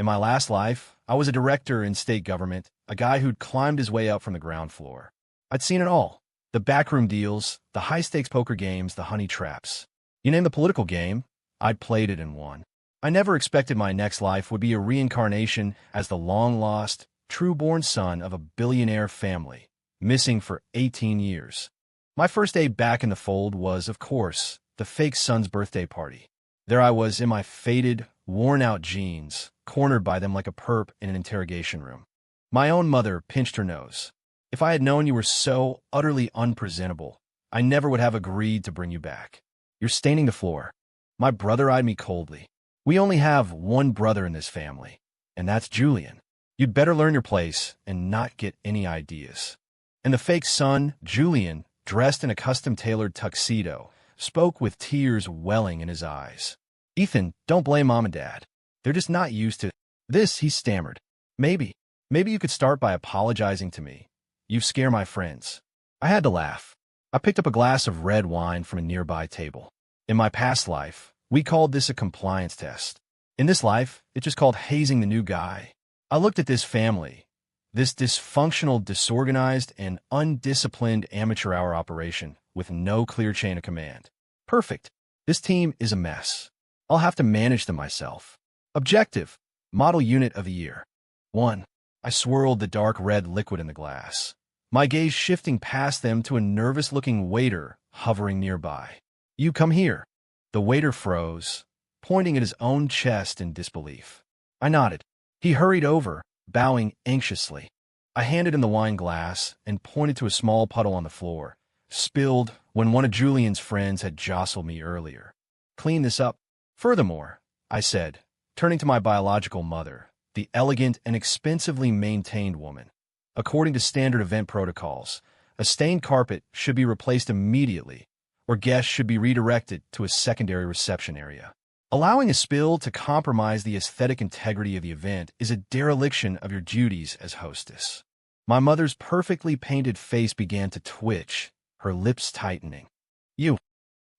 In my last life, I was a director in state government, a guy who'd climbed his way up from the ground floor. I'd seen it all. The backroom deals, the high-stakes poker games, the honey traps. You name the political game, I'd played it and won. I never expected my next life would be a reincarnation as the long-lost, true-born son of a billionaire family, missing for 18 years. My first day back in the fold was, of course, the fake son's birthday party. There I was in my faded, worn-out jeans, cornered by them like a perp in an interrogation room. My own mother pinched her nose. If I had known you were so utterly unpresentable, I never would have agreed to bring you back. You're staining the floor. My brother eyed me coldly. We only have one brother in this family, and that's Julian. You'd better learn your place and not get any ideas. And the fake son, Julian, dressed in a custom-tailored tuxedo, spoke with tears welling in his eyes. Ethan, don't blame Mom and Dad. They're just not used to this, he stammered. Maybe you could start by apologizing to me. You scare my friends. I had to laugh. I picked up a glass of red wine from a nearby table. In my past life, we called this a compliance test. In this life, it's just called hazing the new guy. I looked at this family, this dysfunctional, disorganized, and undisciplined amateur hour operation with no clear chain of command. Perfect. This team is a mess. I'll have to manage them myself. Objective. Model unit of the year. 1. I swirled the dark red liquid in the glass, my gaze shifting past them to a nervous-looking waiter hovering nearby. You come here. The waiter froze, pointing at his own chest in disbelief. I nodded. He hurried over, bowing anxiously. I handed him the wine glass and pointed to a small puddle on the floor, spilled when one of Julian's friends had jostled me earlier. Clean this up. Furthermore, I said, turning to my biological mother, the elegant and expensively maintained woman. According to standard event protocols, a stained carpet should be replaced immediately, or guests should be redirected to a secondary reception area. Allowing a spill to compromise the aesthetic integrity of the event is a dereliction of your duties as hostess. My mother's perfectly painted face began to twitch, her lips tightening. You.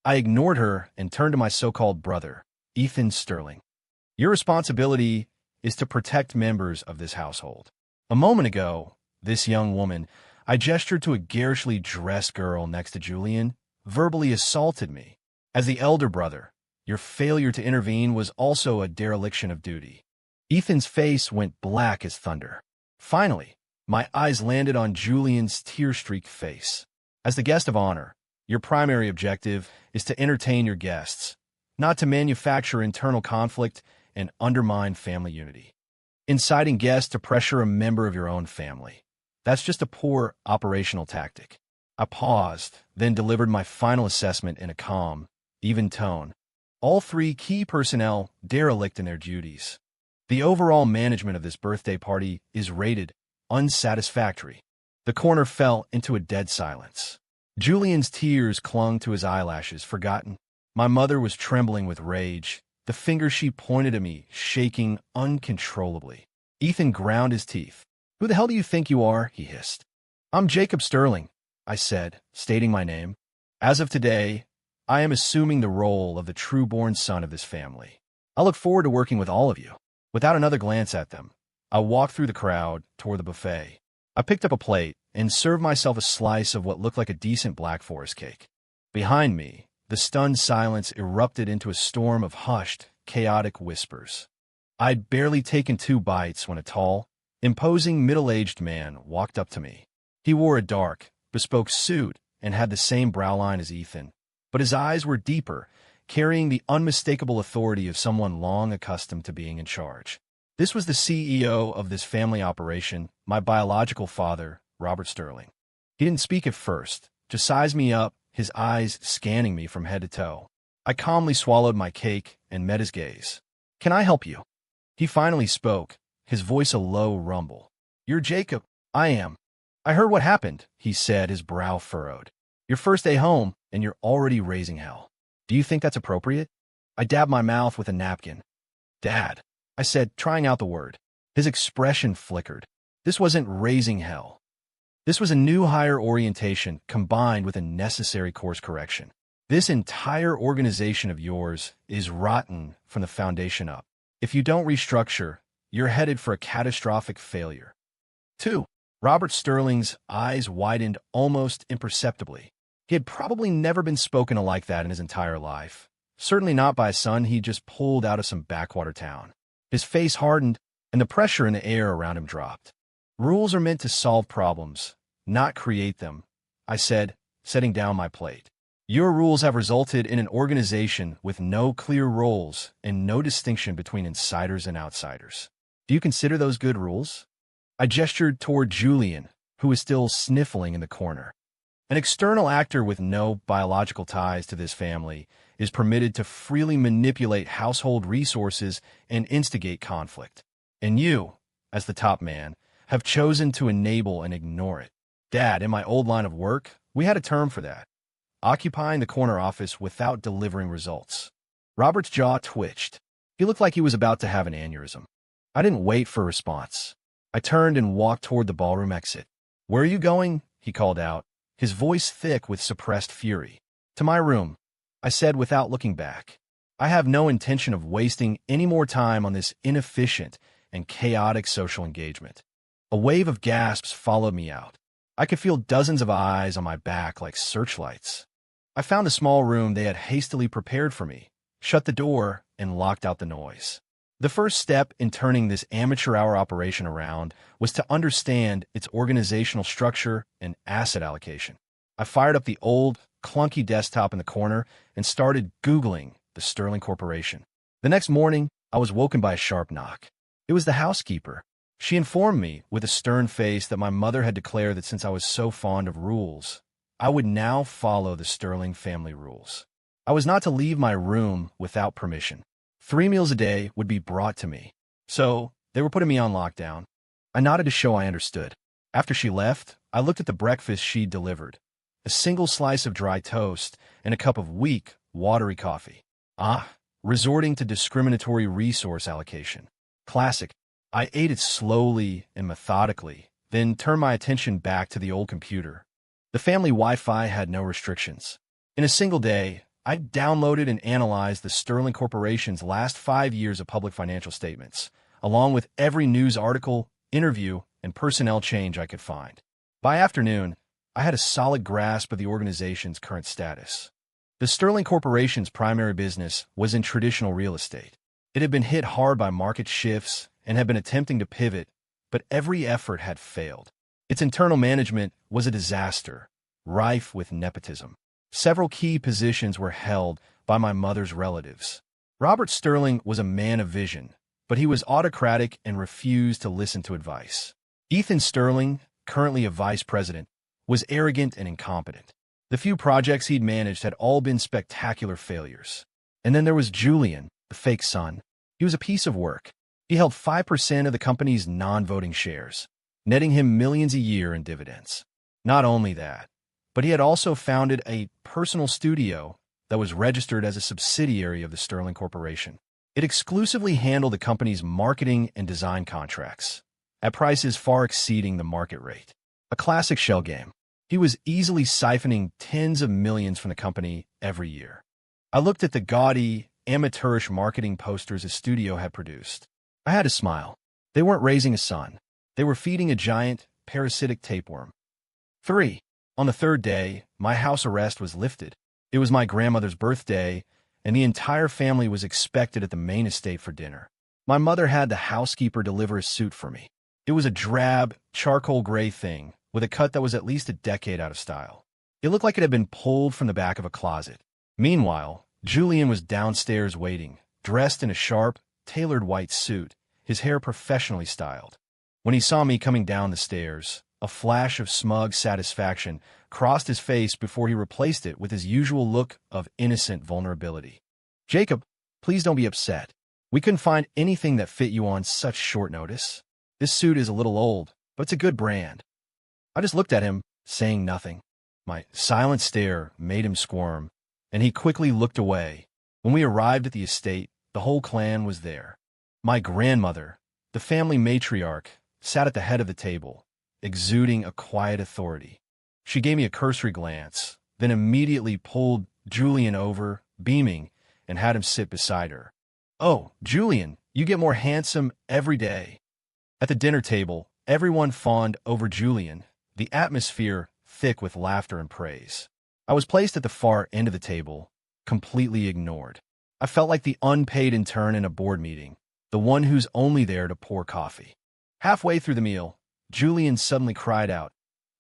I ignored her and turned to my so-called brother, Ethan Sterling. Your responsibility is to protect members of this household. A moment ago, this young woman, I gestured to a garishly dressed girl next to Julian, verbally assaulted me. As the elder brother, your failure to intervene was also a dereliction of duty. Ethan's face went black as thunder. Finally, my eyes landed on Julian's tear-streaked face. As the guest of honor, your primary objective is to entertain your guests, not to manufacture internal conflict and undermine family unity. Inciting guests to pressure a member of your own family. That's just a poor operational tactic. I paused, then delivered my final assessment in a calm, even tone. All 3 key personnel derelict in their duties. The overall management of this birthday party is rated unsatisfactory. The corner fell into a dead silence. Julian's tears clung to his eyelashes, forgotten. My mother was trembling with rage, the finger she pointed at me shaking uncontrollably. Ethan ground his teeth. Who the hell do you think you are? He hissed. I'm Jacob Sterling, I said, stating my name. As of today, I am assuming the role of the true-born son of this family. I look forward to working with all of you. Without another glance at them, I walked through the crowd toward the buffet. I picked up a plate and served myself a slice of what looked like a decent Black Forest cake. Behind me, the stunned silence erupted into a storm of hushed, chaotic whispers. I'd barely taken 2 bites when a tall, imposing middle-aged man walked up to me. He wore a dark, bespoke suit and had the same brow line as Ethan, but his eyes were deeper, carrying the unmistakable authority of someone long accustomed to being in charge. This was the CEO of this family operation, my biological father, Robert Sterling. He didn't speak at first, just sized me up, his eyes scanning me from head to toe. I calmly swallowed my cake and met his gaze. Can I help you? He finally spoke, his voice a low rumble. You're Jacob. I am. I heard what happened, he said, his brow furrowed. Your first day home, and you're already raising hell. Do you think that's appropriate? I dabbed my mouth with a napkin. Dad, I said, trying out the word. His expression flickered. This wasn't raising hell. This was a new hire orientation combined with a necessary course correction. This entire organization of yours is rotten from the foundation up. If you don't restructure, you're headed for a catastrophic failure. 2. Robert Sterling's eyes widened almost imperceptibly. He had probably never been spoken to like that in his entire life. Certainly not by a son he just pulled out of some backwater town. His face hardened, and the pressure in the air around him dropped. Rules are meant to solve problems, not create them, I said, setting down my plate. Your rules have resulted in an organization with no clear roles and no distinction between insiders and outsiders. Do you consider those good rules? I gestured toward Julian, who was still sniffling in the corner. An external actor with no biological ties to this family is permitted to freely manipulate household resources and instigate conflict. And you, as the top man, have chosen to enable and ignore it. Dad, in my old line of work, we had a term for that. Occupying the corner office without delivering results. Robert's jaw twitched. He looked like he was about to have an aneurysm. I didn't wait for a response. I turned and walked toward the ballroom exit. Where are you going? He called out, his voice thick with suppressed fury. To my room, I said without looking back. I have no intention of wasting any more time on this inefficient and chaotic social engagement. A wave of gasps followed me out. I could feel dozens of eyes on my back like searchlights. I found the small room they had hastily prepared for me, shut the door, and locked out the noise. The first step in turning this amateur-hour operation around was to understand its organizational structure and asset allocation. I fired up the old, clunky desktop in the corner and started Googling the Sterling Corporation. The next morning, I was woken by a sharp knock. It was the housekeeper. She informed me with a stern face that my mother had declared that since I was so fond of rules, I would now follow the Sterling family rules. I was not to leave my room without permission. 3 meals a day would be brought to me. So, they were putting me on lockdown. I nodded to show I understood. After she left, I looked at the breakfast she'd delivered. A single slice of dry toast and a cup of weak, watery coffee. Resorting to discriminatory resource allocation. Classic. I ate it slowly and methodically, then turned my attention back to the old computer. The family Wi-Fi had no restrictions. In a single day, I downloaded and analyzed the Sterling Corporation's last 5 years of public financial statements, along with every news article, interview, and personnel change I could find. By afternoon, I had a solid grasp of the organization's current status. The Sterling Corporation's primary business was in traditional real estate. It had been hit hard by market shifts and had been attempting to pivot, but every effort had failed. Its internal management was a disaster, rife with nepotism. Several key positions were held by my mother's relatives. Robert Sterling was a man of vision, but he was autocratic and refused to listen to advice. Ethan Sterling, currently a vice president, was arrogant and incompetent. The few projects he'd managed had all been spectacular failures. And then there was Julian, the fake son. He was a piece of work. He held 5% of the company's non-voting shares, netting him millions a year in dividends. Not only that, but he had also founded a personal studio that was registered as a subsidiary of the Sterling Corporation. It exclusively handled the company's marketing and design contracts, at prices far exceeding the market rate. A classic shell game. He was easily siphoning tens of millions from the company every year. I looked at the gaudy, amateurish marketing posters his studio had produced. I had to smile. They weren't raising a son. They were feeding a giant, parasitic tapeworm. 3. On the third day, my house arrest was lifted. It was my grandmother's birthday, and the entire family was expected at the main estate for dinner. My mother had the housekeeper deliver a suit for me. It was a drab, charcoal gray thing, with a cut that was at least a decade out of style. It looked like it had been pulled from the back of a closet. Meanwhile, Julian was downstairs waiting, dressed in a sharp, tailored white suit, his hair professionally styled. When he saw me coming down the stairs, a flash of smug satisfaction crossed his face before he replaced it with his usual look of innocent vulnerability. Jacob, please don't be upset. We couldn't find anything that fit you on such short notice. This suit is a little old, but it's a good brand. I just looked at him, saying nothing. My silent stare made him squirm, and he quickly looked away. When we arrived at the estate, the whole clan was there. My grandmother, the family matriarch, sat at the head of the table, exuding a quiet authority. She gave me a cursory glance, then immediately pulled Julian over, beaming, and had him sit beside her. "Oh, Julian, You get more handsome every day. At the dinner table, everyone fawned over Julian, the atmosphere thick with laughter and praise. I was placed at the far end of the table, completely ignored. I felt like the unpaid intern in a board meeting, the one who's only there to pour coffee. Halfway through the meal, Julian suddenly cried out,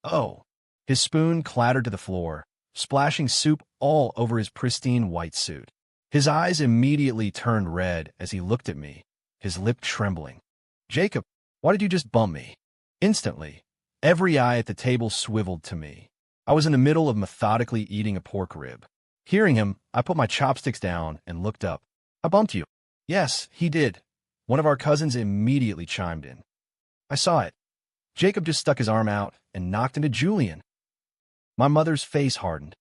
"Oh!" His spoon clattered to the floor, splashing soup all over his pristine white suit. His eyes immediately turned red as he looked at me, his lip trembling. "Jacob, why did you just bump me?" Instantly, every eye at the table swiveled to me. I was in the middle of methodically eating a pork rib. Hearing him, I put my chopsticks down and looked up. "I bumped you." "Yes, he did." One of our cousins immediately chimed in. "I saw it." Jacob just stuck his arm out and knocked into Julian. My mother's face hardened.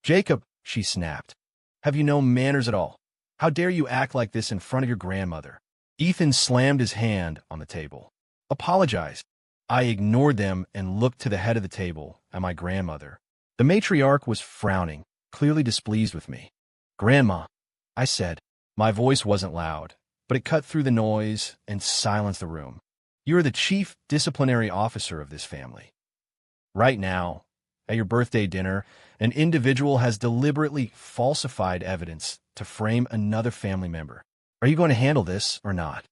"Jacob," she snapped, "have you no manners at all? How dare you act like this in front of your grandmother?" Ethan slammed his hand on the table. "Apologize." I ignored them and looked to the head of the table at my grandmother. The matriarch was frowning, clearly displeased with me. "Grandma," I said. My voice wasn't loud, but it cut through the noise and silenced the room. "You are the chief disciplinary officer of this family. Right now, at your birthday dinner, an individual has deliberately falsified evidence to frame another family member. Are you going to handle this or not?"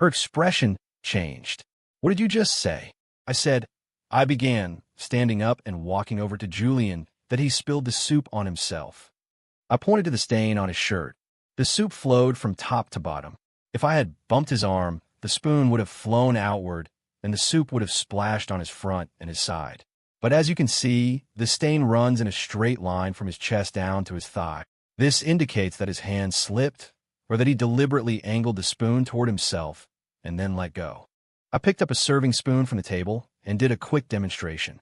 Her expression changed. "What did you just say?" I said. I began, standing up and walking over to Julian, that he spilled the soup on himself. I pointed to the stain on his shirt. The soup flowed from top to bottom. If I had bumped his arm, the spoon would have flown outward, and the soup would have splashed on his front and his side. But as you can see, the stain runs in a straight line from his chest down to his thigh. This indicates that his hand slipped, or that he deliberately angled the spoon toward himself and then let go. I picked up a serving spoon from the table and did a quick demonstration.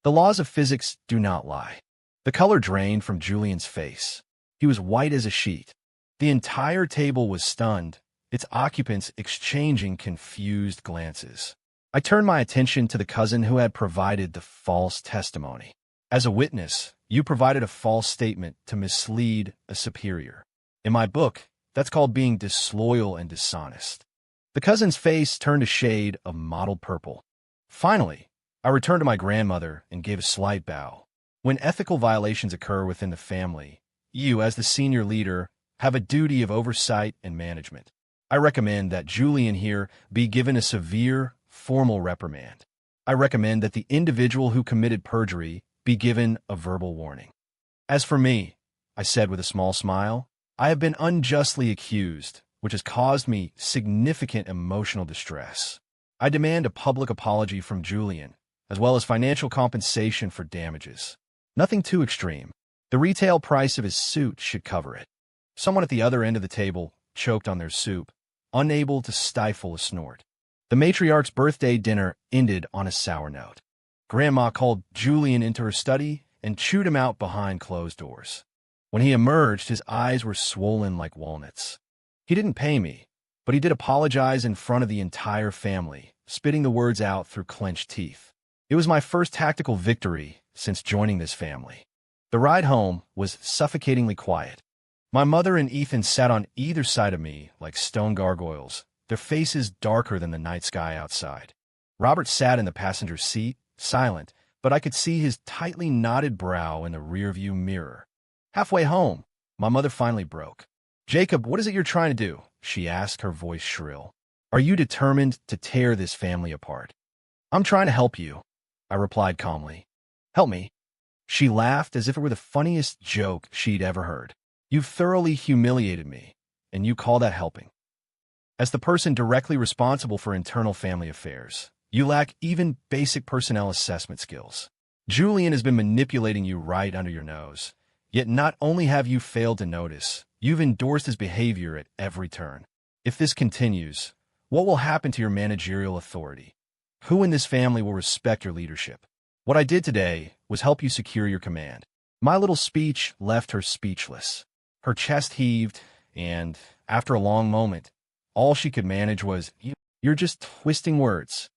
The laws of physics do not lie. The color drained from Julian's face. He was white as a sheet. The entire table was stunned, its occupants exchanging confused glances. I turned my attention to the cousin who had provided the false testimony. "As a witness, you provided a false statement to mislead a superior. In my book, that's called being disloyal and dishonest." The cousin's face turned a shade of mottled purple. Finally, I returned to my grandmother and gave a slight bow. When ethical violations occur within the family, you, as the senior leader, have a duty of oversight and management. I recommend that Julian here be given a severe, formal reprimand. I recommend that the individual who committed perjury be given a verbal warning. As for me, I said with a small smile, I have been unjustly accused, which has caused me significant emotional distress. I demand a public apology from Julian, as well as financial compensation for damages. Nothing too extreme. The retail price of his suit should cover it. Someone at the other end of the table choked on their soup, unable to stifle a snort. The matriarch's birthday dinner ended on a sour note. Grandma called Julian into her study and chewed him out behind closed doors. When he emerged, his eyes were swollen like walnuts. He didn't pay me, but he did apologize in front of the entire family, spitting the words out through clenched teeth. It was my first tactical victory since joining this family. The ride home was suffocatingly quiet. My mother and Ethan sat on either side of me like stone gargoyles, their faces darker than the night sky outside. Robert sat in the passenger seat, silent, but I could see his tightly knotted brow in the rearview mirror. Halfway home, my mother finally broke. "Jacob, what is it you're trying to do?" she asked, her voice shrill. "Are you determined to tear this family apart?" "I'm trying to help you," I replied calmly. "Help me?" She laughed as if it were the funniest joke she'd ever heard. "You've thoroughly humiliated me, and you call that helping? As the person directly responsible for internal family affairs, you lack even basic personnel assessment skills. Julian has been manipulating you right under your nose, yet not only have you failed to notice, you've endorsed his behavior at every turn. If this continues, what will happen to your managerial authority? Who in this family will respect your leadership? What I did today was help you secure your command." My little speech left her speechless. Her chest heaved, and, after a long moment, all she could manage was, "You're just twisting words."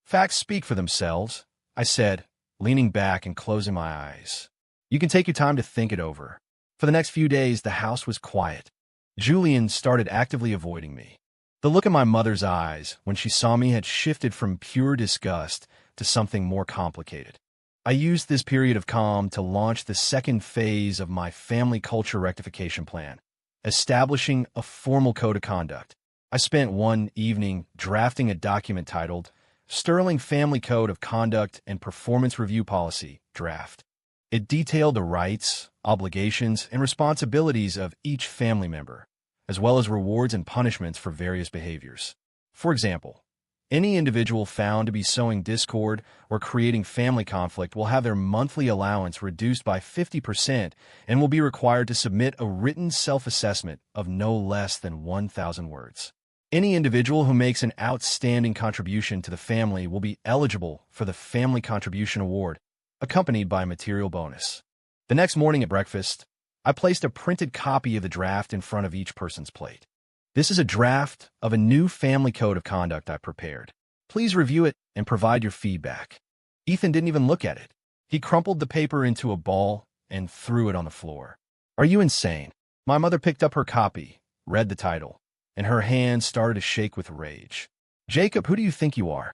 "Facts speak for themselves," I said, leaning back and closing my eyes. "You can take your time to think it over." For the next few days, the house was quiet. Julian started actively avoiding me. The look in my mother's eyes when she saw me had shifted from pure disgust to something more complicated. I used this period of calm to launch the second phase of my family culture rectification plan, establishing a formal code of conduct. I spent one evening drafting a document titled Sterling Family Code of Conduct and Performance Review Policy Draft. It detailed the rights, obligations, and responsibilities of each family member, as well as rewards and punishments for various behaviors. For example, any individual found to be sowing discord or creating family conflict will have their monthly allowance reduced by 50% and will be required to submit a written self-assessment of no less than 1,000 words. Any individual who makes an outstanding contribution to the family will be eligible for the Family Contribution Award, accompanied by a material bonus. The next morning at breakfast, I placed a printed copy of the draft in front of each person's plate. This is a draft of a new family code of conduct I prepared. Please review it and provide your feedback. Ethan didn't even look at it. He crumpled the paper into a ball and threw it on the floor. Are you insane? My mother picked up her copy, read the title, and her hands started to shake with rage. Jacob, who do you think you are?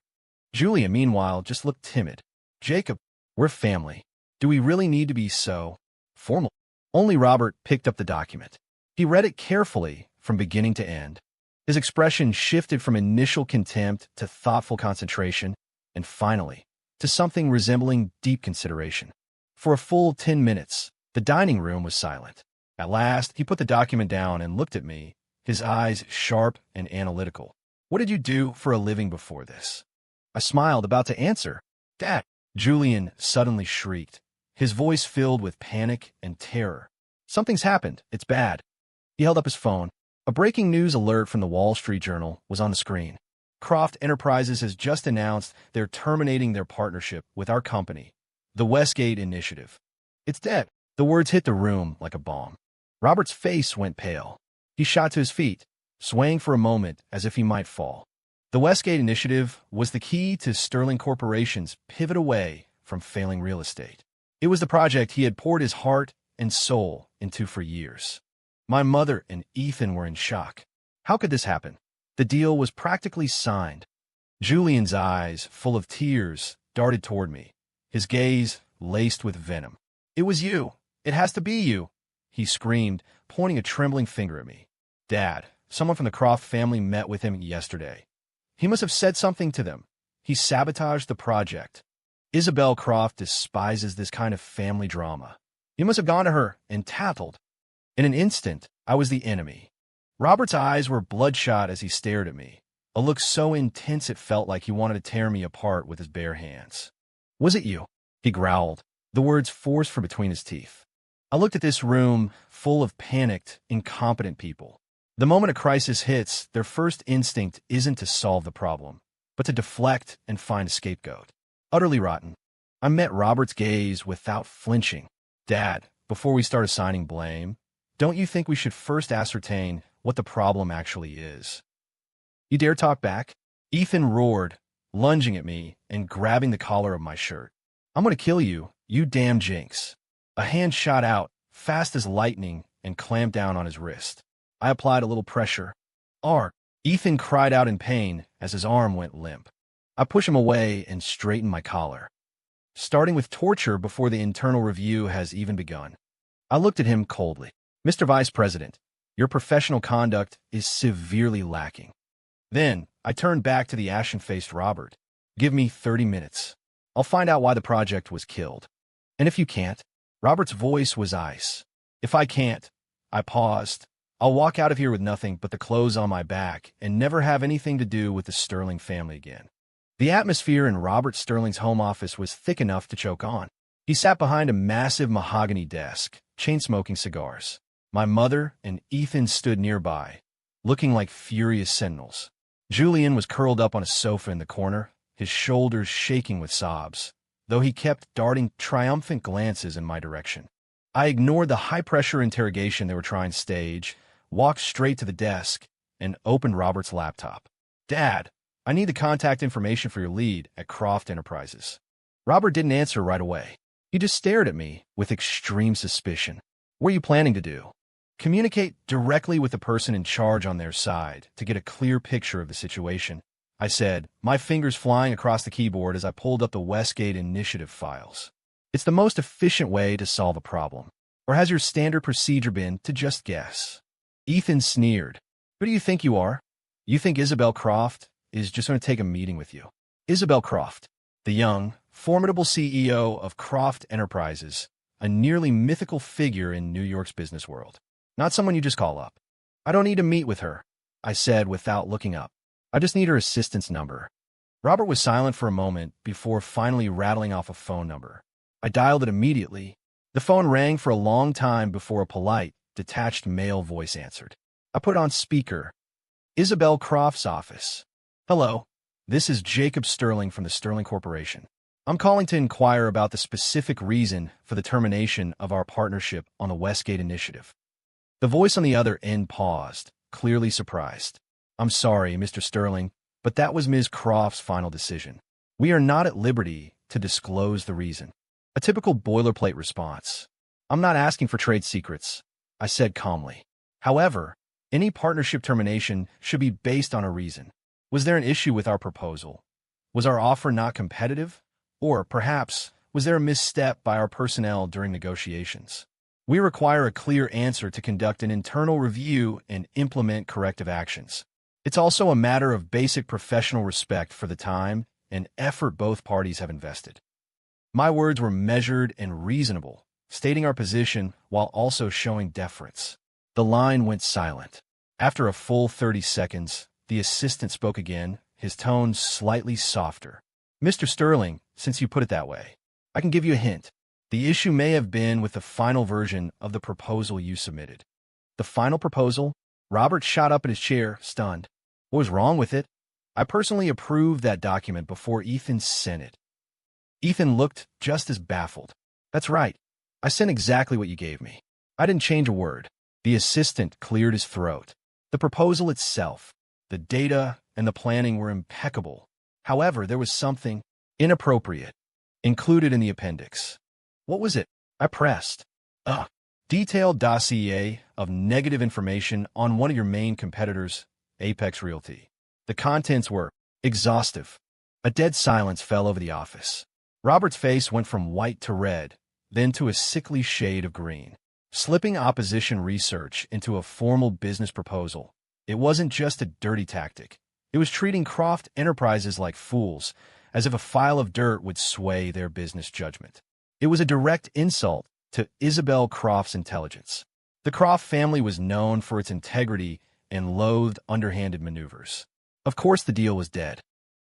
Julia, meanwhile, just looked timid. Jacob, we're family. Do we really need to be so formal? Only Robert picked up the document. He read it carefully from beginning to end. His expression shifted from initial contempt to thoughtful concentration, and finally, to something resembling deep consideration. For a full 10 minutes, the dining room was silent. At last, he put the document down and looked at me, his eyes sharp and analytical. What did you do for a living before this? I smiled, about to answer. Dad! Julian suddenly shrieked, his voice filled with panic and terror. Something's happened. It's bad. He held up his phone. A breaking news alert from the Wall Street Journal was on the screen. Croft Enterprises has just announced they're terminating their partnership with our company, the Westgate Initiative. It's dead. The words hit the room like a bomb. Robert's face went pale. He shot to his feet, swaying for a moment as if he might fall. The Westgate Initiative was the key to Sterling Corporation's pivot away from failing real estate. It was the project he had poured his heart and soul into for years. My mother and Ethan were in shock. How could this happen? The deal was practically signed. Julian's eyes, full of tears, darted toward me, his gaze laced with venom. It was you. It has to be you, he screamed, pointing a trembling finger at me. Dad, someone from the Croft family met with him yesterday. He must have said something to them. He sabotaged the project. Isabel Croft despises this kind of family drama. He must have gone to her and tattled. In an instant, I was the enemy. Robert's eyes were bloodshot as he stared at me, a look so intense it felt like he wanted to tear me apart with his bare hands. Was it you? He growled, the words forced from between his teeth. I looked at this room full of panicked, incompetent people. The moment a crisis hits, their first instinct isn't to solve the problem, but to deflect and find a scapegoat. Utterly rotten. I met Robert's gaze without flinching. Dad, before we start assigning blame, don't you think we should first ascertain what the problem actually is? You dare talk back? Ethan roared, lunging at me and grabbing the collar of my shirt. I'm going to kill you, you damn jinx. A hand shot out, fast as lightning, and clamped down on his wrist. I applied a little pressure. Art! Ethan cried out in pain as his arm went limp. I pushed him away and straightened my collar. Starting with torture before the internal review has even begun. I looked at him coldly. Mr. Vice President, your professional conduct is severely lacking. Then, I turned back to the ashen-faced Robert. Give me 30 minutes. I'll find out why the project was killed. And if you can't, Robert's voice was ice. If I can't, I paused. I'll walk out of here with nothing but the clothes on my back and never have anything to do with the Sterling family again. The atmosphere in Robert Sterling's home office was thick enough to choke on. He sat behind a massive mahogany desk, chain-smoking cigars. My mother and Ethan stood nearby, looking like furious sentinels. Julian was curled up on a sofa in the corner, his shoulders shaking with sobs, though he kept darting triumphant glances in my direction. I ignored the high-pressure interrogation they were trying to stage, walked straight to the desk, and opened Robert's laptop. Dad, I need the contact information for your lead at Croft Enterprises. Robert didn't answer right away. He just stared at me with extreme suspicion. What are you planning to do? Communicate directly with the person in charge on their side to get a clear picture of the situation, I said, my fingers flying across the keyboard as I pulled up the Westgate Initiative files. It's the most efficient way to solve a problem. Or has your standard procedure been to just guess? Ethan sneered. Who do you think you are? You think Isabel Croft is just going to take a meeting with you? Isabel Croft, the young, formidable CEO of Croft Enterprises, a nearly mythical figure in New York's business world. Not someone you just call up. I don't need to meet with her, I said without looking up. I just need her assistant's number. Robert was silent for a moment before finally rattling off a phone number. I dialed it immediately. The phone rang for a long time before a polite, detached male voice answered. I put it on speaker. Isabel Croft's office. Hello, this is Jacob Sterling from the Sterling Corporation. I'm calling to inquire about the specific reason for the termination of our partnership on the Westgate Initiative. The voice on the other end paused, clearly surprised. I'm sorry, Mr. Sterling, but that was Ms. Croft's final decision. We are not at liberty to disclose the reason. A typical boilerplate response. I'm not asking for trade secrets, I said calmly. However, any partnership termination should be based on a reason. Was there an issue with our proposal? Was our offer not competitive? Or perhaps, was there a misstep by our personnel during negotiations? We require a clear answer to conduct an internal review and implement corrective actions. It's also a matter of basic professional respect for the time and effort both parties have invested. My words were measured and reasonable, stating our position while also showing deference. The line went silent. After a full 30 seconds, the assistant spoke again, his tone slightly softer. Mr. Sterling, since you put it that way, I can give you a hint. The issue may have been with the final version of the proposal you submitted. The final proposal? Robert shot up in his chair, stunned. What was wrong with it? I personally approved that document before Ethan sent it. Ethan looked just as baffled. That's right. I sent exactly what you gave me. I didn't change a word. The assistant cleared his throat. The proposal itself, the data, and the planning were impeccable. However, there was something inappropriate included in the appendix. What was it? I pressed. Detailed dossier of negative information on one of your main competitors, Apex Realty. The contents were exhaustive. A dead silence fell over the office. Robert's face went from white to red, then to a sickly shade of green. Slipping opposition research into a formal business proposal, it wasn't just a dirty tactic. It was treating Croft Enterprises like fools, as if a file of dirt would sway their business judgment. It was a direct insult to Isabel Croft's intelligence. The Croft family was known for its integrity and loathed underhanded maneuvers. Of course the deal was dead.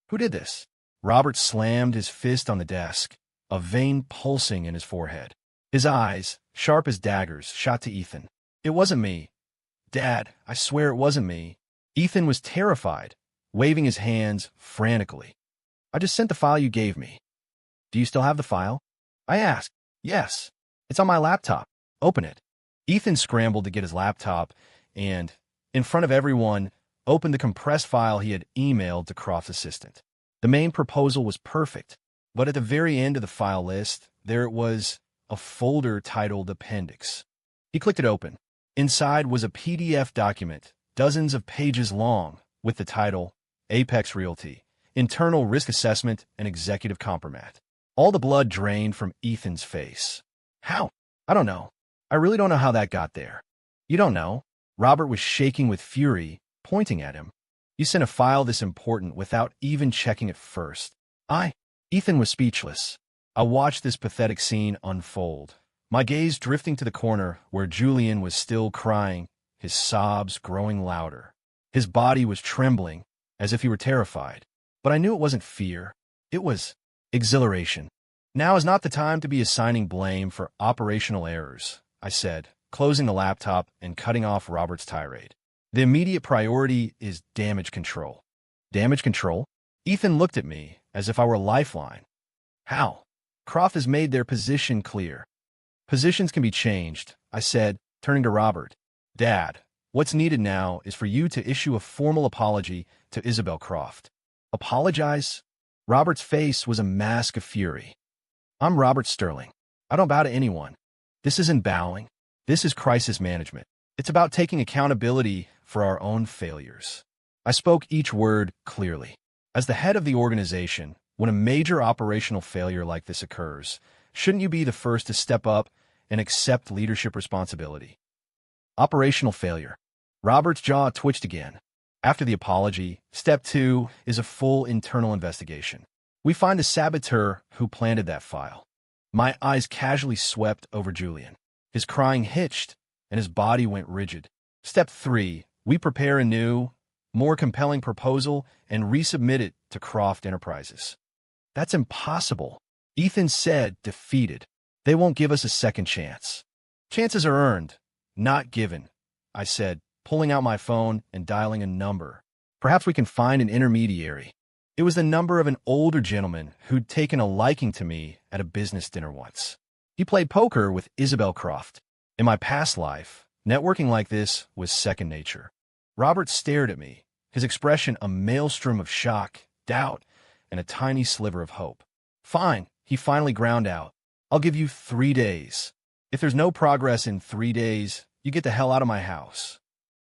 Who did this? Robert slammed his fist on the desk, a vein pulsing in his forehead. His eyes, sharp as daggers, shot to Ethan. It wasn't me. Dad, I swear it wasn't me. Ethan was terrified, waving his hands frantically. I just sent the file you gave me. Do you still have the file? I asked. Yes. It's on my laptop. Open it. Ethan scrambled to get his laptop and, in front of everyone, opened the compressed file he had emailed to Croft's assistant. The main proposal was perfect, but at the very end of the file list, there it was, a folder titled Appendix. He clicked it open. Inside was a PDF document, dozens of pages long, with the title, Apex Realty, Internal Risk Assessment and Executive Compromat. All the blood drained from Ethan's face. How? I don't know. I really don't know how that got there. You don't know? Robert was shaking with fury, pointing at him. You sent a file this important without even checking it first. Ethan was speechless. I watched this pathetic scene unfold, my gaze drifting to the corner where Julian was still crying, his sobs growing louder. His body was trembling, as if he were terrified. But I knew it wasn't fear. It was exhilaration. Now is not the time to be assigning blame for operational errors, I said, closing the laptop and cutting off Robert's tirade. The immediate priority is damage control. Damage control? Ethan looked at me as if I were a lifeline. How? Croft has made their position clear. Positions can be changed, I said, turning to Robert. Dad, what's needed now is for you to issue a formal apology to Isabel Croft. Apologize? Robert's face was a mask of fury. I'm Robert Sterling. I don't bow to anyone. This isn't bowing. This is crisis management. It's about taking accountability for our own failures. I spoke each word clearly. As the head of the organization, when a major operational failure like this occurs, shouldn't you be the first to step up and accept leadership responsibility? Operational failure. Robert's jaw twitched again. After the apology, step 2 is a full internal investigation. We find the saboteur who planted that file. My eyes casually swept over Julian. His crying hitched, and his body went rigid. Step 3, we prepare a new, more compelling proposal and resubmit it to Croft Enterprises. That's impossible, Ethan said, defeated. They won't give us a second chance. Chances are earned, not given, I said, pulling out my phone and dialing a number. Perhaps we can find an intermediary. It was the number of an older gentleman who'd taken a liking to me at a business dinner once. He played poker with Isabel Croft. In my past life, networking like this was second nature. Robert stared at me, his expression a maelstrom of shock, doubt, and a tiny sliver of hope. Fine, he finally ground out. I'll give you 3 days. If there's no progress in 3 days, you get the hell out of my house.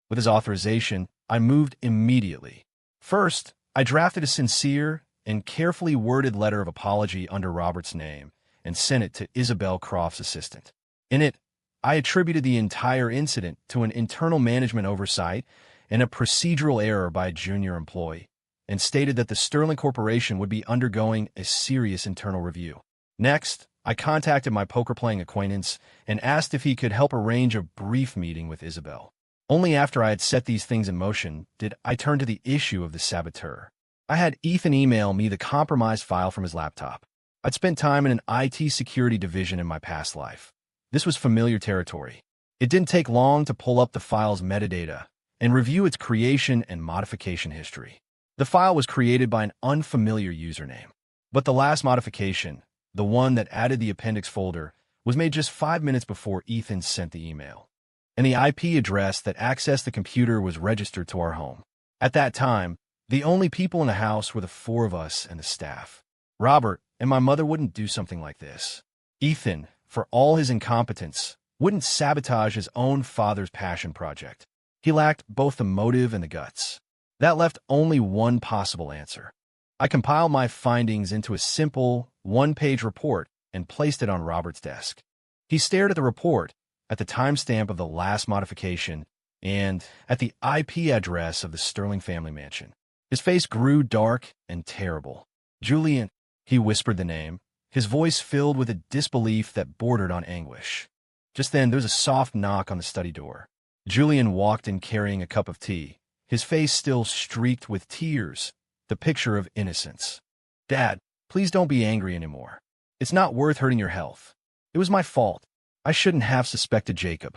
With his authorization, I moved immediately. First, I drafted a sincere and carefully worded letter of apology under Robert's name and sent it to Isabel Croft's assistant. In it, I attributed the entire incident to an internal management oversight and a procedural error by a junior employee, and stated that the Sterling Corporation would be undergoing a serious internal review. Next, I contacted my poker-playing acquaintance and asked if he could help arrange a brief meeting with Isabel. Only after I had set these things in motion did I turn to the issue of the saboteur. I had Ethan email me the compromised file from his laptop. I'd spent time in an IT security division in my past life. This was familiar territory. It didn't take long to pull up the file's metadata and review its creation and modification history. The file was created by an unfamiliar username. But the last modification, the one that added the appendix folder, was made just 5 minutes before Ethan sent the email. And the IP address that accessed the computer was registered to our home. At that time, the only people in the house were the 4 of us and the staff. Robert and my mother wouldn't do something like this. Ethan, for all his incompetence, wouldn't sabotage his own father's passion project. He lacked both the motive and the guts. That left only one possible answer. I compiled my findings into a simple, 1-page report and placed it on Robert's desk. He stared at the report, at the timestamp of the last modification, and at the IP address of the Sterling family mansion. His face grew dark and terrible. Julian, he whispered the name, his voice filled with a disbelief that bordered on anguish. Just then, there was a soft knock on the study door. Julian walked in carrying a cup of tea, his face still streaked with tears, the picture of innocence. Dad, please don't be angry anymore. It's not worth hurting your health. It was my fault. I shouldn't have suspected Jacob.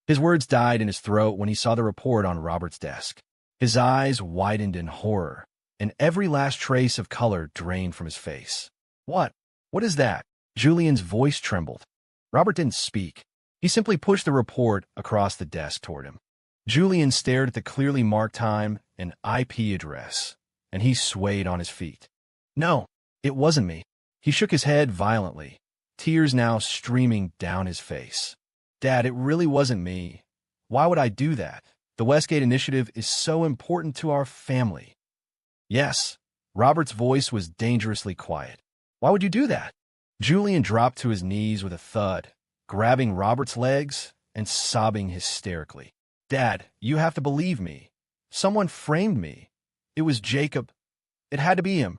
His words died in his throat when he saw the report on Robert's desk. His eyes widened in horror, and every last trace of color drained from his face. What is that? Julian's voice trembled. Robert didn't speak. He simply pushed the report across the desk toward him. Julian stared at the clearly marked time and IP address, and he swayed on his feet. No, it wasn't me. He shook his head violently, tears now streaming down his face. Dad, it really wasn't me. Why would I do that? The Westgate Initiative is so important to our family. Yes, Robert's voice was dangerously quiet. Why would you do that? Julian dropped to his knees with a thud, grabbing Robert's legs and sobbing hysterically. Dad, you have to believe me. Someone framed me. It was Jacob. It had to be him.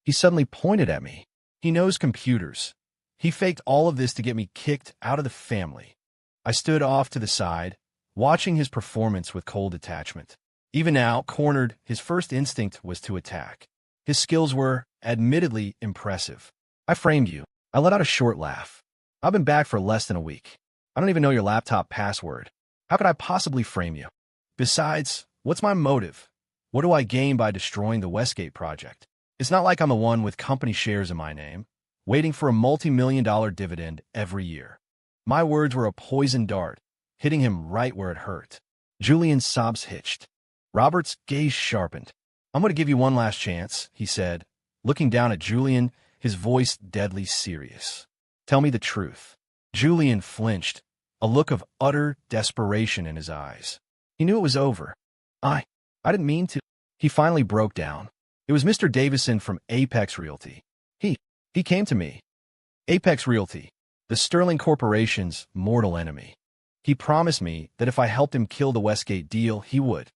He suddenly pointed at me. He knows computers. He faked all of this to get me kicked out of the family. I stood off to the side, watching his performance with cold detachment. Even now, cornered, his first instinct was to attack. His skills were, admittedly, impressive. I framed you. I let out a short laugh. I've been back for less than a week. I don't even know your laptop password. How could I possibly frame you? Besides, what's my motive? What do I gain by destroying the Westgate project? It's not like I'm the one with company shares in my name, waiting for a multi-million-dollar dividend every year. My words were a poison dart, hitting him right where it hurt. Julian's sobs hitched. Robert's gaze sharpened. I'm going to give you one last chance, he said, looking down at Julian, his voice deadly serious. Tell me the truth. Julian flinched, a look of utter desperation in his eyes. He knew it was over. I didn't mean to. He finally broke down. It was Mr. Davison from Apex Realty. He came to me. Apex Realty, the Sterling Corporation's mortal enemy. He promised me that if I helped him kill the Westgate deal, he would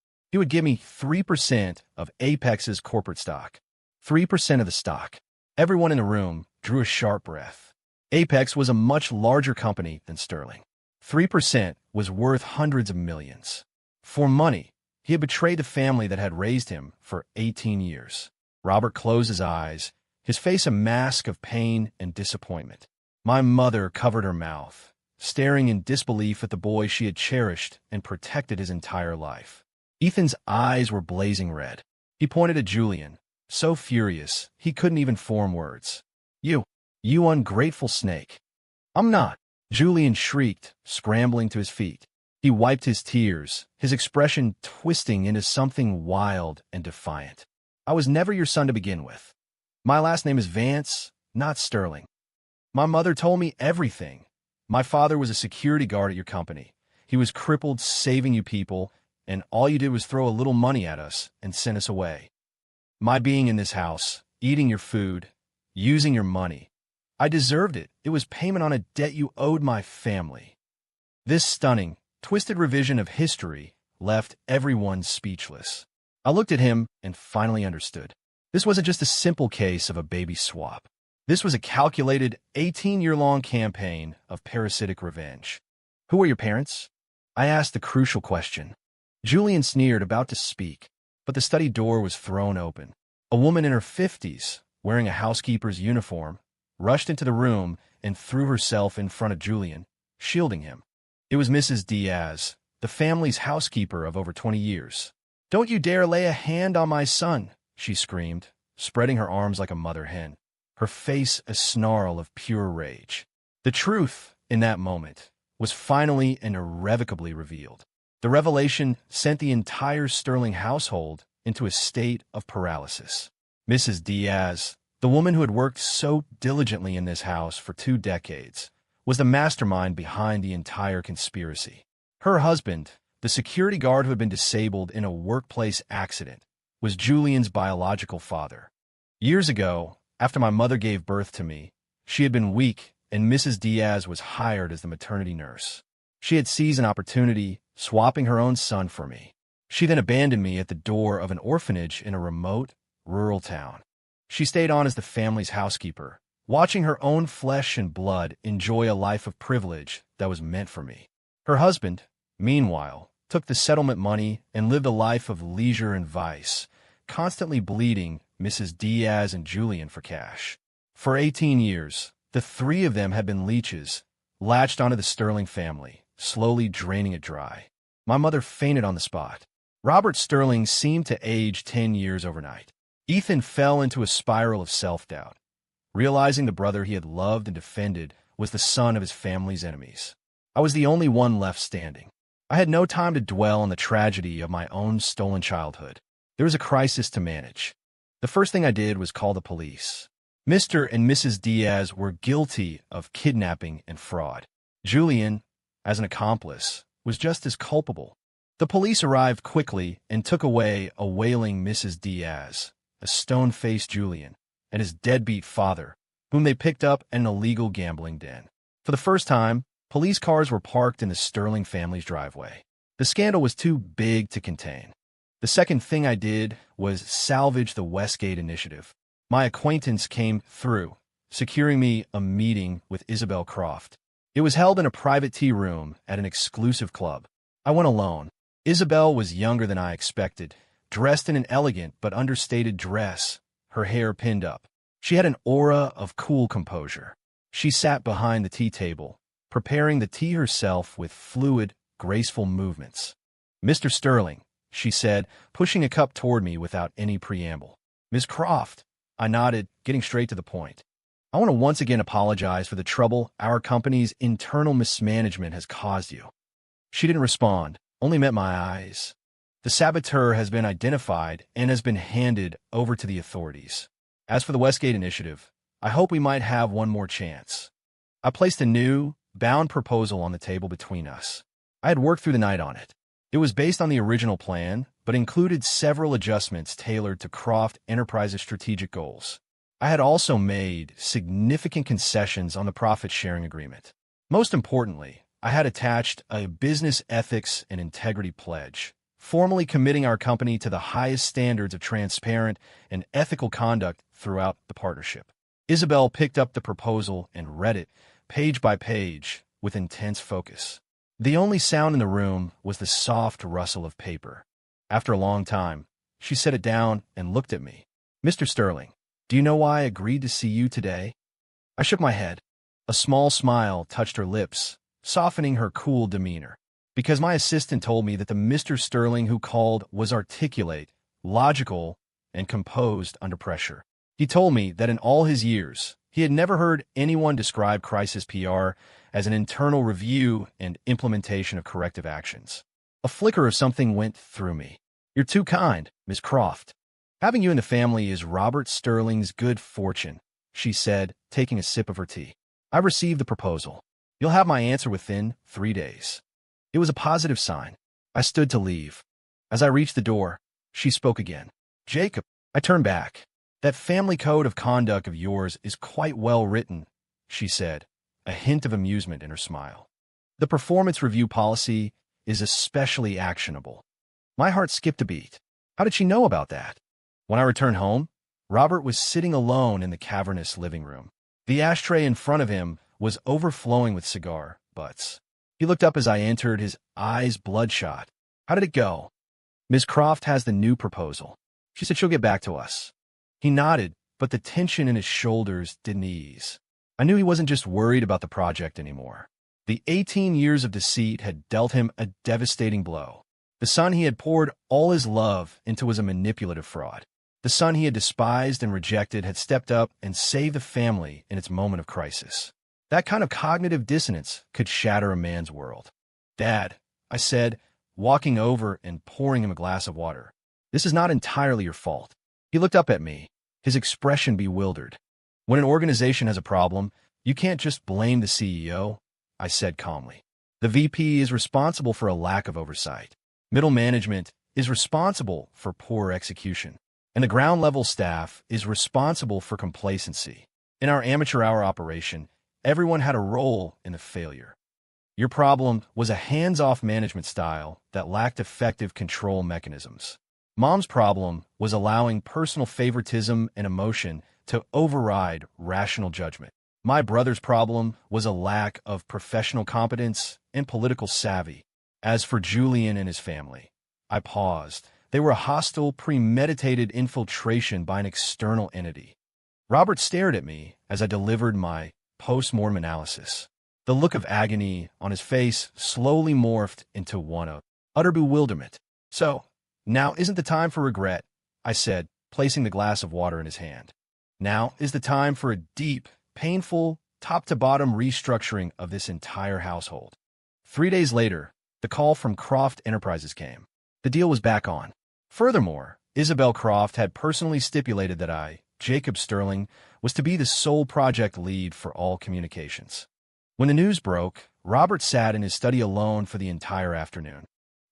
give me 3% of Apex's corporate stock. 3% of the stock. Everyone in the room drew a sharp breath. Apex was a much larger company than Sterling. 3% was worth hundreds of millions. For money, he had betrayed the family that had raised him for 18 years. Robert closed his eyes, his face a mask of pain and disappointment. My mother covered her mouth, staring in disbelief at the boy she had cherished and protected his entire life. Ethan's eyes were blazing red. He pointed at Julian, so furious he couldn't even form words. You ungrateful snake. I'm not, Julian shrieked, scrambling to his feet. He wiped his tears, his expression twisting into something wild and defiant. I was never your son to begin with. My last name is Vance, not Sterling. My mother told me everything. My father was a security guard at your company. He was crippled saving you people, and all you did was throw a little money at us and send us away. My being in this house, eating your food, using your money, I deserved it. It was payment on a debt you owed my family. This stunning, twisted revision of history left everyone speechless. I looked at him and finally understood. This wasn't just a simple case of a baby swap. This was a calculated 18-year-long campaign of parasitic revenge. Who were your parents? I asked the crucial question. Julian sneered, about to speak, but the study door was thrown open. A woman in her 50s, wearing a housekeeper's uniform, rushed into the room and threw herself in front of Julian, shielding him. It was Mrs. Diaz, the family's housekeeper of over 20 years. "Don't you dare lay a hand on my son," she screamed, spreading her arms like a mother hen, her face a snarl of pure rage. The truth, in that moment, was finally and irrevocably revealed. The revelation sent the entire Sterling household into a state of paralysis. Mrs. Diaz, the woman who had worked so diligently in this house for 2 decades, was the mastermind behind the entire conspiracy. Her husband, the security guard who had been disabled in a workplace accident, was Julian's biological father. Years ago, after my mother gave birth to me, she had been weak and Mrs. Diaz was hired as the maternity nurse. She had seized an opportunity, swapping her own son for me. She then abandoned me at the door of an orphanage in a remote, rural town. She stayed on as the family's housekeeper, watching her own flesh and blood enjoy a life of privilege that was meant for me. Her husband, meanwhile, took the settlement money and lived a life of leisure and vice, constantly bleeding Mrs. Diaz and Julian for cash. For 18 years, the 3 of them had been leeches, latched onto the Sterling family, slowly draining it dry. My mother fainted on the spot. Robert Sterling seemed to age 10 years overnight. Ethan fell into a spiral of self-doubt, realizing the brother he had loved and defended was the son of his family's enemies. I was the only one left standing. I had no time to dwell on the tragedy of my own stolen childhood. There was a crisis to manage. The first thing I did was call the police. Mr. and Mrs. Diaz were guilty of kidnapping and fraud. Julian, as an accomplice, was just as culpable. The police arrived quickly and took away a wailing Mrs. Diaz, a stone-faced Julian, and his deadbeat father, whom they picked up in an illegal gambling den. For the first time, police cars were parked in the Sterling family's driveway. The scandal was too big to contain. The second thing I did was salvage the Westgate initiative. My acquaintance came through, securing me a meeting with Isabel Croft. It was held in a private tea room at an exclusive club. I went alone. Isabel was younger than I expected, dressed in an elegant but understated dress, her hair pinned up. She had an aura of cool composure. She sat behind the tea table, preparing the tea herself with fluid, graceful movements. "Mr. Sterling," she said, pushing a cup toward me without any preamble. "Miss Croft," I nodded, getting straight to the point. "I want to once again apologize for the trouble our company's internal mismanagement has caused you." She didn't respond, only met my eyes. "The saboteur has been identified and has been handed over to the authorities. As for the Westgate initiative, I hope we might have one more chance." I placed a new, bound proposal on the table between us. I had worked through the night on it. It was based on the original plan, but included several adjustments tailored to Croft Enterprises' strategic goals. I had also made significant concessions on the profit-sharing agreement. Most importantly, I had attached a business ethics and integrity pledge, formally committing our company to the highest standards of transparent and ethical conduct throughout the partnership. Isabel picked up the proposal and read it, page by page, with intense focus. The only sound in the room was the soft rustle of paper. After a long time, she set it down and looked at me. "Mr. Sterling, do you know why I agreed to see you today?" I shook my head. A small smile touched her lips, softening her cool demeanor. "Because my assistant told me that the Mr. Sterling who called was articulate, logical, and composed under pressure. He told me that in all his years, he had never heard anyone describe crisis PR as an internal review and implementation of corrective actions." A flicker of something went through me. "You're too kind, Miss Croft. Having you in the family is Robert Sterling's good fortune," she said, taking a sip of her tea. "I received the proposal. You'll have my answer within 3 days." It was a positive sign. I stood to leave. As I reached the door, she spoke again. "Jacob," I turned back. "That family code of conduct of yours is quite well written," she said, a hint of amusement in her smile. "The performance review policy is especially actionable." My heart skipped a beat. How did she know about that? When I returned home, Robert was sitting alone in the cavernous living room. The ashtray in front of him was overflowing with cigar butts. He looked up as I entered, his eyes bloodshot. "How did it go?" "Ms. Croft has the new proposal. She said she'll get back to us." He nodded, but the tension in his shoulders didn't ease. I knew he wasn't just worried about the project anymore. The 18 years of deceit had dealt him a devastating blow. The son he had poured all his love into was a manipulative fraud. The son he had despised and rejected had stepped up and saved the family in its moment of crisis. That kind of cognitive dissonance could shatter a man's world. "Dad," I said, walking over and pouring him a glass of water, "this is not entirely your fault." He looked up at me, his expression bewildered. "When an organization has a problem, you can't just blame the CEO," I said calmly. "The VP is responsible for a lack of oversight. Middle management is responsible for poor execution. And the ground-level staff is responsible for complacency. In our amateur hour operation, everyone had a role in the failure. Your problem was a hands-off management style that lacked effective control mechanisms. Mom's problem was allowing personal favoritism and emotion to override rational judgment. My brother's problem was a lack of professional competence and political savvy. As for Julian and his family," I paused. "They were a hostile, premeditated infiltration by an external entity." Robert stared at me as I delivered my post-mortem analysis. The look of agony on his face slowly morphed into one of utter bewilderment. "So, now isn't the time for regret," I said, placing the glass of water in his hand. "Now is the time for a deep, painful, top-to-bottom restructuring of this entire household." 3 days later, the call from Croft Enterprises came. The deal was back on. Furthermore, Isabel Croft had personally stipulated that I, Jacob Sterling, was to be the sole project lead for all communications. When the news broke, Robert sat in his study alone for the entire afternoon.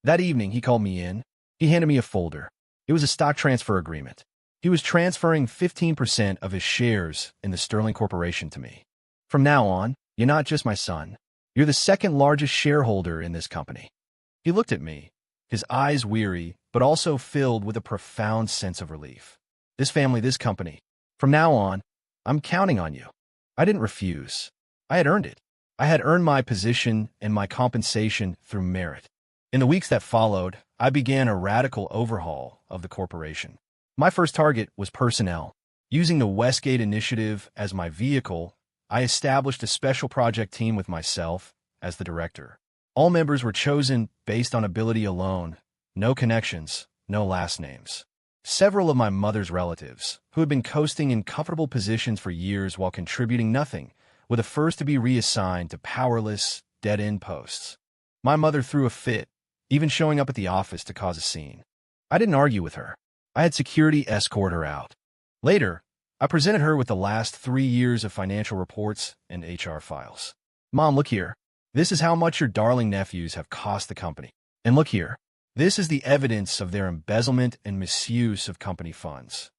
That evening, he called me in. He handed me a folder. It was a stock transfer agreement. He was transferring 15% of his shares in the Sterling Corporation to me. "From now on, you're not just my son. You're the second largest shareholder in this company." He looked at me, his eyes weary, but also filled with a profound sense of relief. "This family, this company. From now on, I'm counting on you." I didn't refuse. I had earned it. I had earned my position and my compensation through merit. In the weeks that followed, I began a radical overhaul of the corporation. My first target was personnel. Using the Westgate Initiative as my vehicle, I established a special project team with myself as the director. All members were chosen based on ability alone, no connections, no last names. Several of my mother's relatives, who had been coasting in comfortable positions for years while contributing nothing, were the first to be reassigned to powerless, dead-end posts. My mother threw a fit, even showing up at the office to cause a scene. I didn't argue with her. I had security escort her out. Later, I presented her with the last 3 years of financial reports and HR files. Mom, look here. This is how much your darling nephews have cost the company. And look here. This is the evidence of their embezzlement and misuse of company funds.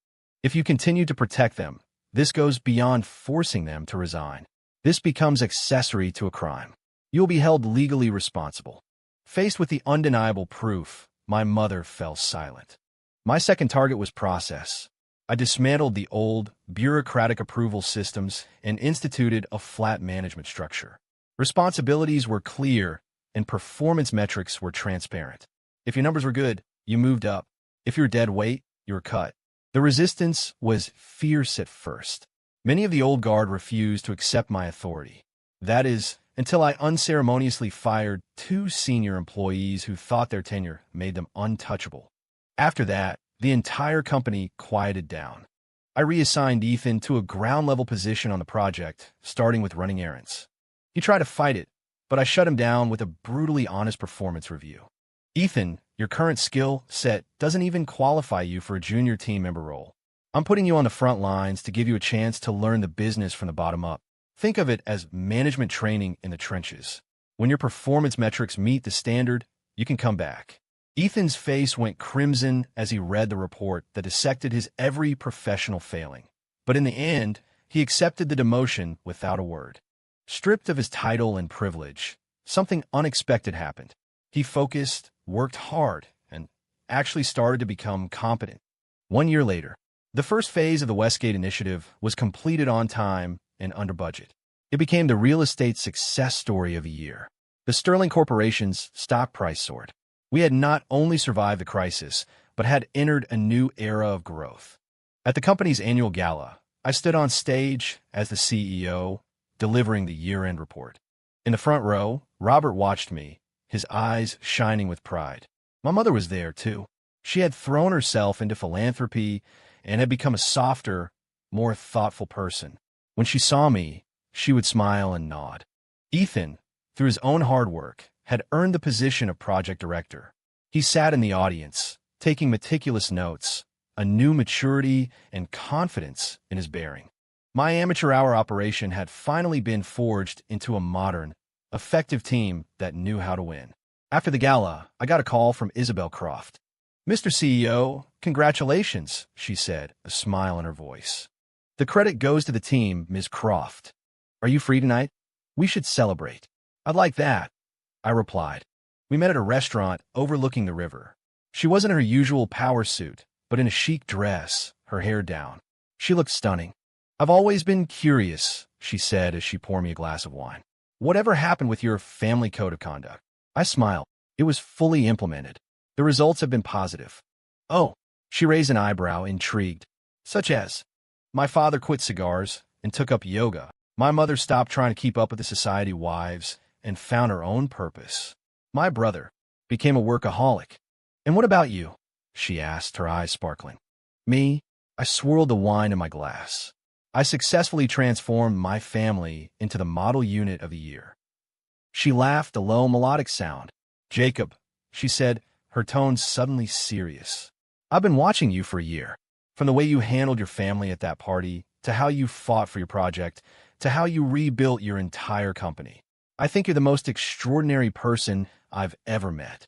If you continue to protect them, this goes beyond forcing them to resign. This becomes accessory to a crime. You will be held legally responsible. Faced with the undeniable proof, my mother fell silent. My second target was process. I dismantled the old, bureaucratic approval systems and instituted a flat management structure. Responsibilities were clear, and performance metrics were transparent. If your numbers were good, you moved up. If you were dead weight, you were cut. The resistance was fierce at first. Many of the old guard refused to accept my authority. That is, until I unceremoniously fired 2 senior employees who thought their tenure made them untouchable. After that, the entire company quieted down. I reassigned Ethan to a ground-level position on the project, starting with running errands. He tried to fight it, but I shut him down with a brutally honest performance review. Ethan, your current skill set doesn't even qualify you for a junior team member role. I'm putting you on the front lines to give you a chance to learn the business from the bottom up. Think of it as management training in the trenches. When your performance metrics meet the standard, you can come back. Ethan's face went crimson as he read the report that dissected his every professional failing. But in the end, he accepted the demotion without a word. Stripped of his title and privilege, something unexpected happened. He focused, worked hard, and actually started to become competent. 1 year later, the first phase of the Westgate Initiative was completed on time and under budget. It became the real estate success story of the year. The Sterling Corporation's stock price soared. We had not only survived the crisis, but had entered a new era of growth. At the company's annual gala, I stood on stage as the CEO, delivering the year-end report. In the front row, Robert watched me, his eyes shining with pride. My mother was there, too. She had thrown herself into philanthropy and had become a softer, more thoughtful person. When she saw me, she would smile and nod. Ethan, through his own hard work, had earned the position of project director. He sat in the audience, taking meticulous notes, a new maturity and confidence in his bearing. My amateur hour operation had finally been forged into a modern, effective team that knew how to win. After the gala, I got a call from Isabel Croft. "Mr. CEO, congratulations," she said, a smile in her voice. "The credit goes to the team, Ms. Croft. Are you free tonight? We should celebrate." "I'd like that," I replied. We met at a restaurant overlooking the river. She wasn't in her usual power suit, but in a chic dress, her hair down. She looked stunning. "I've always been curious," she said as she poured me a glass of wine. "Whatever happened with your family code of conduct?" I smiled. It was fully implemented. The results have been positive. "Oh," she raised an eyebrow, intrigued. "Such as?" "My father quit cigars and took up yoga. My mother stopped trying to keep up with the society wives and found her own purpose. My brother became a workaholic." "And what about you?" she asked, her eyes sparkling. "Me?" I swirled the wine in my glass. "I successfully transformed my family into the model unit of the year." She laughed, a low melodic sound. "Jacob," she said, her tone suddenly serious. "I've been watching you for a year. From the way you handled your family at that party, to how you fought for your project, to how you rebuilt your entire company. I think you're the most extraordinary person I've ever met."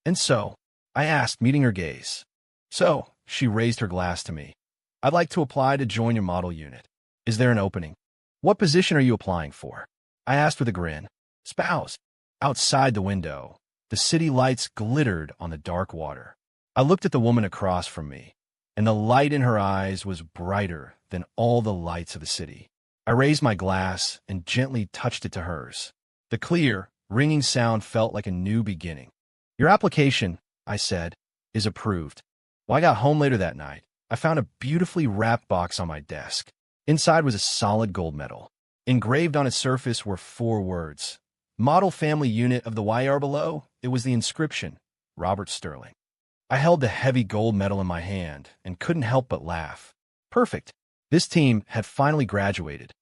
"And so?" I asked, meeting her gaze. "So," she raised her glass to me, "I'd like to apply to join your model unit. Is there an opening?" "What position are you applying for?" I asked with a grin. "Spouse." Outside the window, the city lights glittered on the dark water. I looked at the woman across from me, and the light in her eyes was brighter than all the lights of the city. I raised my glass and gently touched it to hers. The clear, ringing sound felt like a new beginning. "Your application," I said, "is approved." When I got home later that night, I found a beautifully wrapped box on my desk. Inside was a solid gold medal. Engraved on its surface were 4 words. "Model Family Unit of the YR." Below, it was the inscription, "Robert Sterling." I held the heavy gold medal in my hand and couldn't help but laugh. Perfect. This team had finally graduated.